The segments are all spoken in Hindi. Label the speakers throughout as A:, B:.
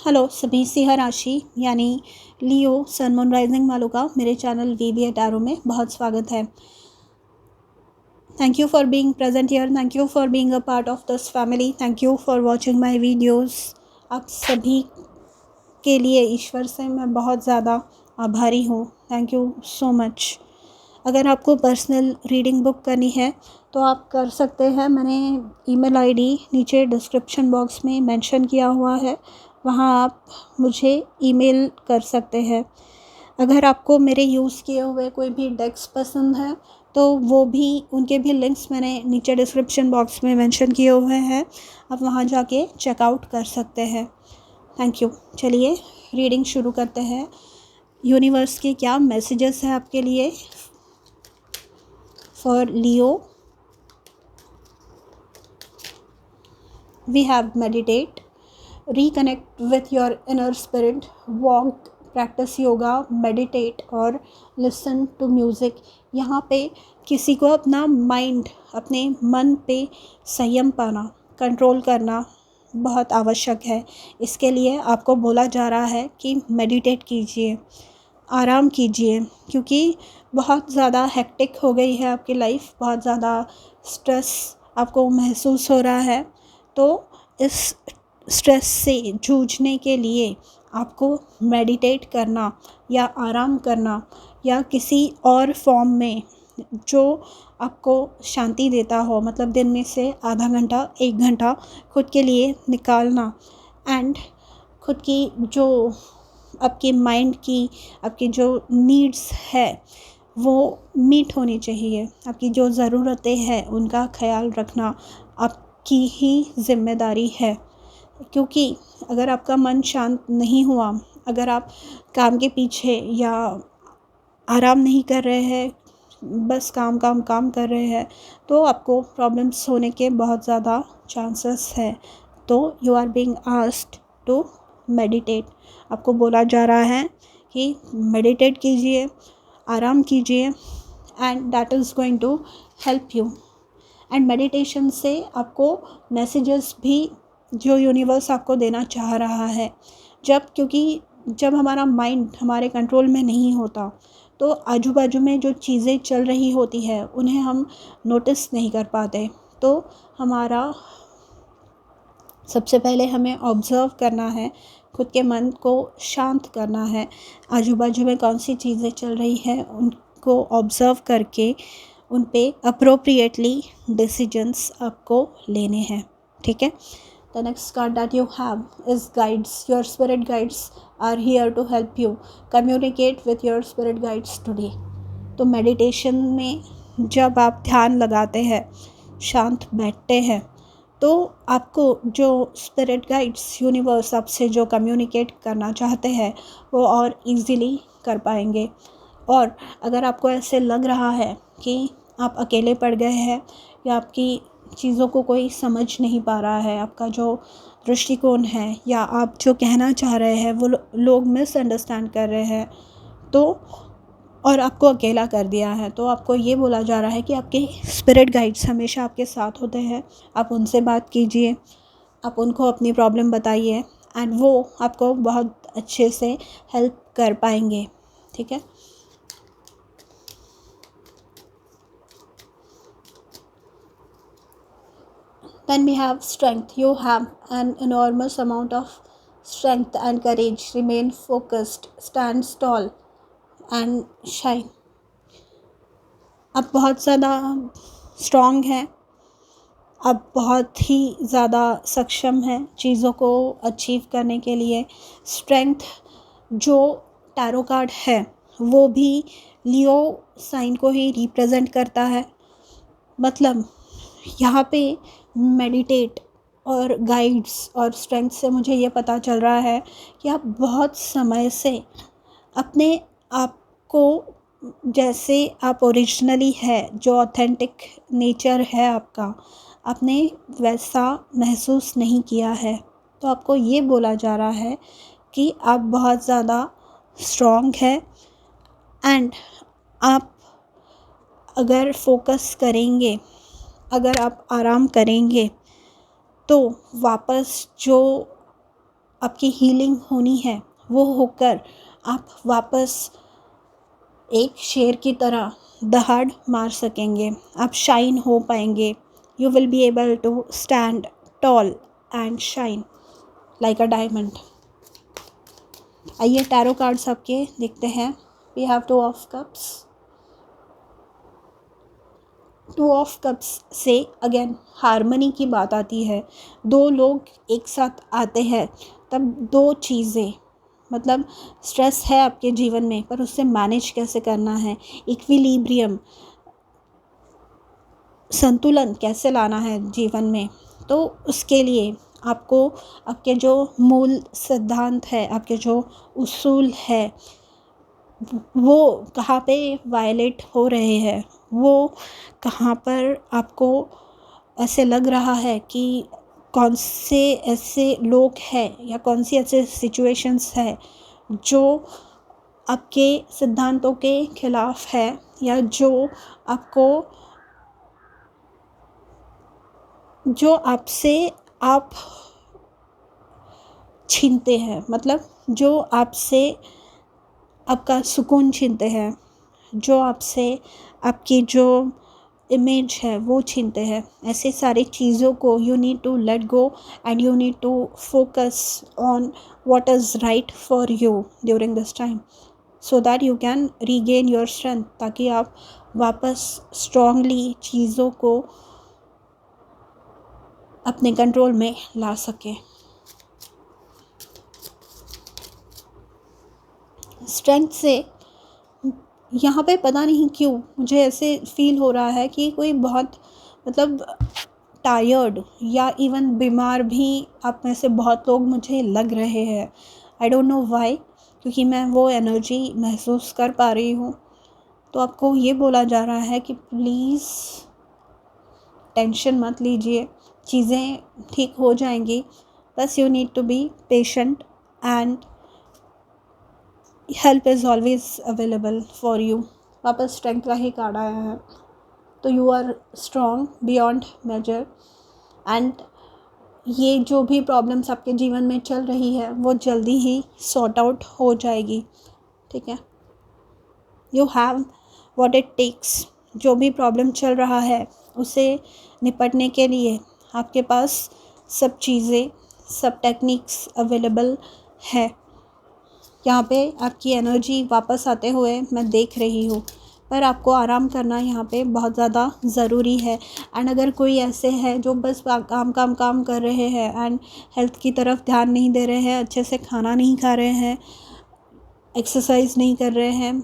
A: हेलो सभी सिंह राशि यानी लियो सन मून राइजिंग वालों का मेरे चैनल वीबीए टैरो में बहुत स्वागत है। Thank you for being present here, thank you for being a part of this family, thank you for watching my videos. आप सभी के लिए ईश्वर से मैं बहुत ज़्यादा आभारी हूँ। Thank you so much. अगर आपको पर्सनल रीडिंग बुक करनी है तो आप कर सकते हैं। मैंने ईमेल आईडी नीचे डिस्क्रिप्शन बॉक्स में मेंशन किया हुआ है, वहाँ आप मुझे ईमेल कर सकते हैं। अगर आपको मेरे यूज़ किए हुए कोई भी डेक्स पसंद है तो वो भी, उनके भी लिंक्स मैंने नीचे डिस्क्रिप्शन बॉक्स में मेंशन किए हुए हैं, आप वहाँ जाके चेकआउट कर सकते हैं। Thank you. चलिए रीडिंग शुरू करते हैं। यूनिवर्स के क्या मैसेजेस हैं आपके लिए for Leo. We have meditate, reconnect with your inner spirit, walk, practice yoga, meditate और listen to music। यहाँ पे किसी को अपना माइंड, अपने मन पे संयम पाना, कंट्रोल करना बहुत आवश्यक है। इसके लिए आपको बोला जा रहा है कि मेडिटेट कीजिए, आराम कीजिए, क्योंकि बहुत ज़्यादा हेक्टिक हो गई है आपकी लाइफ, बहुत ज़्यादा स्ट्रेस आपको महसूस हो रहा है। तो इस स्ट्रेस से जूझने के लिए आपको मेडिटेट करना या आराम करना या किसी और फॉर्म में जो आपको शांति देता हो, मतलब दिन में से आधा घंटा 1 घंटा खुद के लिए निकालना एंड खुद की जो आपके माइंड की, आपकी जो नीड्स है वो मीट होनी चाहिए। आपकी जो ज़रूरतें हैं उनका ख्याल रखना आपकी ही जिम्मेदारी है। क्योंकि अगर आपका मन शांत नहीं हुआ, अगर आप काम के पीछे या आराम नहीं कर रहे हैं, बस काम काम काम कर रहे हैं, तो आपको प्रॉब्लम्स होने के बहुत ज़्यादा चांसेस हैं। तो you are being asked to meditate. आपको बोला जा रहा है कि मेडिटेट कीजिए, आराम कीजिए and that is going to help you. And meditation से आपको मैसेजेस भी जो यूनिवर्स आपको देना चाह रहा है, क्योंकि जब हमारा माइंड हमारे कंट्रोल में नहीं होता तो आजू बाजू में जो चीज़ें चल रही होती है उन्हें हम नोटिस नहीं कर पाते। तो हमारा सबसे पहले हमें ऑब्ज़र्व करना है, खुद के मन को शांत करना है। आजू बाजू में कौन सी चीज़ें चल रही हैं उनको ऑब्ज़र्व करके उन पे अप्रोप्रिएटली डिसीजंस आपको लेने हैं। ठीक है। The next card that you have is guides. Your spirit guides are here to help you communicate with your spirit guides today. तो मेडिटेशन में जब आप ध्यान लगाते हैं, शांत बैठते हैं, तो आपको जो स्पिरिट गाइड्स, यूनिवर्स आपसे जो कम्युनिकेट करना चाहते हैं वो और इजीली कर पाएंगे। और अगर आपको ऐसे लग रहा है कि आप अकेले पड़ गए हैं या आपकी चीज़ों को कोई समझ नहीं पा रहा है, आपका जो दृष्टिकोण है या आप जो कहना चाह रहे हैं वो लोग मिसअंडरस्टैंड कर रहे हैं, तो और आपको अकेला कर दिया है, तो आपको ये बोला जा रहा है कि आपके स्पिरिट गाइड्स हमेशा आपके साथ होते हैं। आप उनसे बात कीजिए, आप उनको अपनी प्रॉब्लम बताइए एंड वो आपको बहुत अच्छे से हेल्प कर पाएंगे। ठीक है। Then we have strength. You have an enormous amount of strength and courage. Remain focused, stand tall and shine. आप बहुत ज़्यादा स्ट्रॉन्ग हैं, आप बहुत ही ज़्यादा सक्षम हैं चीज़ों को अचीव करने के लिए। स्ट्रेंथ जो टैरो कार्ड है वो भी लियो साइन को ही रिप्रेजेंट करता है। मतलब यहाँ पे मेडिटेट और गाइड्स और स्ट्रेंथ से मुझे ये पता चल रहा है कि आप बहुत समय से अपने आप को, जैसे आप ओरिजिनली है, जो ऑथेंटिक नेचर है आपका, आपने वैसा महसूस नहीं किया है। तो आपको ये बोला जा रहा है कि आप बहुत ज़्यादा स्ट्रॉन्ग है एंड आप अगर फोकस करेंगे, अगर आप आराम करेंगे तो वापस जो आपकी हीलिंग होनी है वो होकर आप वापस एक शेर की तरह दहाड़ मार सकेंगे, आप शाइन हो पाएंगे। You will be able to stand tall and shine like a diamond. आइए टैरो कार्ड्स आपके देखते हैं। We have two of cups. Two of cups से अगेन हार्मनी की बात आती है। दो लोग एक साथ आते हैं तब दो चीज़ें, मतलब स्ट्रेस है आपके जीवन में पर उससे मैनेज कैसे करना है, इक्विलिब्रियम, संतुलन कैसे लाना है जीवन में, तो उसके लिए आपको आपके जो मूल सिद्धांत है, आपके जो उसूल है वो कहाँ पे वायलेट हो रहे हैं, वो कहाँ पर आपको ऐसे लग रहा है कि कौन से ऐसे लोग हैं या कौन सी ऐसे सिचुएशंस है जो आपके सिद्धांतों के खिलाफ है या जो आपसे आप छीनते हैं, मतलब जो आपसे आपका सुकून छीनते हैं, जो आपसे आपकी जो इमेज है वो छीनते हैं। ऐसे सारी चीज़ों को you need to let go and you need to focus on what is right for you during this time so that you can regain your strength, ताकि आप वापस स्ट्रांगली चीज़ों को अपने कंट्रोल में ला सकें। स्ट्रेंथ से यहाँ पे पता नहीं क्यों मुझे ऐसे फील हो रहा है कि कोई बहुत मतलब टायर्ड या इवन बीमार भी आप में से बहुत लोग मुझे लग रहे हैं। आई डोंट नो व्हाई, क्योंकि मैं वो एनर्जी महसूस कर पा रही हूँ। तो आपको ये बोला जा रहा है कि प्लीज़ टेंशन मत लीजिए, चीज़ें ठीक हो जाएंगी, बस you need to be patient and help is always available for you. वापस स्ट्रेंथ का ही कार्ड आया है, तो you are strong beyond measure and ये जो भी प्रॉब्लम्स आपके जीवन में चल रही है वो जल्दी ही सॉर्ट आउट हो जाएगी, ठीक है। You have what it takes. जो भी प्रॉब्लम चल रहा है उसे निपटने के लिए आपके पास सब चीज़ें, सब टेक्निक्स अवेलेबल है। यहाँ पे आपकी एनर्जी वापस आते हुए मैं देख रही हूँ, पर आपको आराम करना यहाँ पे बहुत ज़्यादा ज़रूरी है। एंड अगर कोई ऐसे है जो बस काम काम काम कर रहे हैं एंड हेल्थ की तरफ ध्यान नहीं दे रहे हैं, अच्छे से खाना नहीं खा रहे हैं, एक्सरसाइज नहीं कर रहे हैं,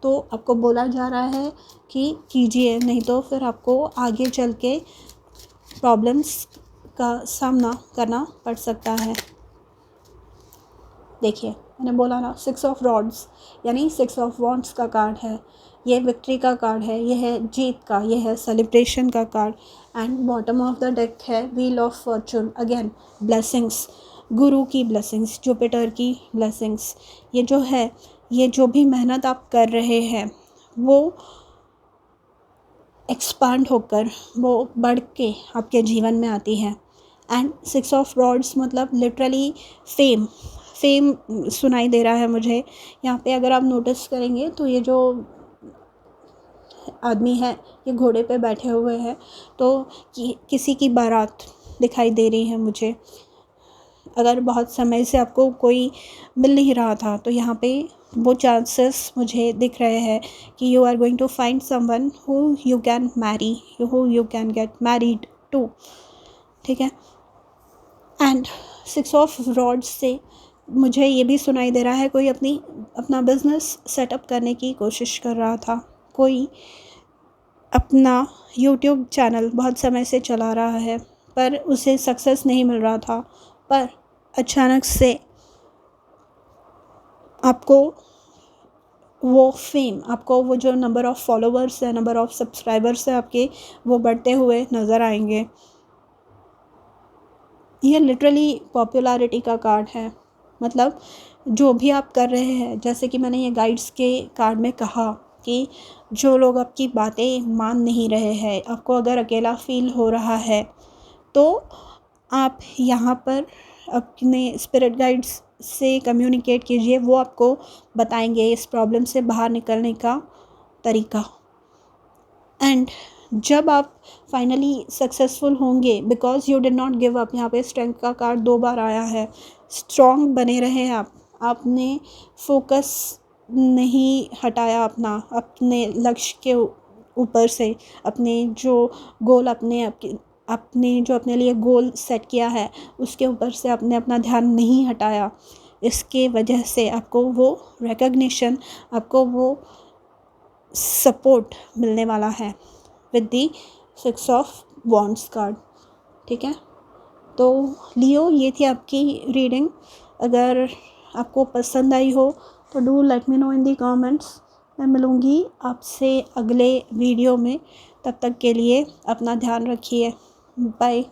A: तो आपको बोला जा रहा है कि कीजिए, नहीं तो फिर आपको आगे चल के प्रॉब्लम्स का सामना करना पड़ सकता है। देखिए मैंने बोला ना, 6 ऑफ रॉड्स यानी 6 ऑफ वॉन्ड्स का कार्ड है। ये विक्ट्री का कार्ड है, ये है जीत का, ये है सेलिब्रेशन का card. And bottom of the deck है wheel of fortune, again blessings, guru की ब्लेसिंग्स, जुपिटर की ब्लेसिंग्स। ये जो है, ये जो भी मेहनत आप कर रहे हैं वो एक्सपांड होकर, वो बढ़ के आपके जीवन में आती है। एंड 6 ऑफ रॉड्स मतलब लिटरली फेम सुनाई दे रहा है मुझे यहाँ पे। अगर आप नोटिस करेंगे तो ये जो आदमी है ये घोड़े पे बैठे हुए हैं, तो किसी की बारात दिखाई दे रही है मुझे। अगर बहुत समय से आपको कोई मिल नहीं रहा था तो यहाँ पे वो चांसेस मुझे दिख रहे हैं कि you are going to find someone who you can marry, who you can get married to, ठीक है। एंड 6 ऑफ रॉड्स से मुझे ये भी सुनाई दे रहा है कोई अपना बिज़नेस सेटअप करने की कोशिश कर रहा था, कोई अपना यूट्यूब चैनल बहुत समय से चला रहा है पर उसे सक्सेस नहीं मिल रहा था, पर अचानक से आपको वो फेम, आपको वो जो नंबर ऑफ़ फॉलोवर्स है, नंबर ऑफ़ सब्सक्राइबर्स है आपके, वो बढ़ते हुए नज़र आएंगे। ये लिटरली पॉपुलैरिटी का कार्ड है। मतलब जो भी आप कर रहे हैं, जैसे कि मैंने ये गाइड्स के कार्ड में कहा कि जो लोग आपकी बातें मान नहीं रहे हैं, आपको अगर अकेला फील हो रहा है तो आप यहाँ पर अपने स्पिरिट गाइड्स से कम्युनिकेट कीजिए, वो आपको बताएंगे इस प्रॉब्लम से बाहर निकलने का तरीका। एंड जब आप फाइनली सक्सेसफुल होंगे, because you did not give up, यहाँ पे स्ट्रेंथ का कार्ड 2 बार आया है, स्ट्रॉन्ग बने रहें आप, आपने फोकस नहीं हटाया अपने लक्ष्य के ऊपर से, अपने जो गोल आपने जो अपने लिए गोल सेट किया है उसके ऊपर से आपने अपना ध्यान नहीं हटाया। इसके वजह से आपको वो रिकग्निशन, आपको वो सपोर्ट मिलने वाला है with the 6 of wands card. ठीक है, तो लियो, ये थी आपकी रीडिंग। अगर आपको पसंद आई हो तो do let me know in the comments. मैं मिलूँगी आपसे अगले वीडियो में, तब तक के लिए अपना ध्यान रखिए। बाय।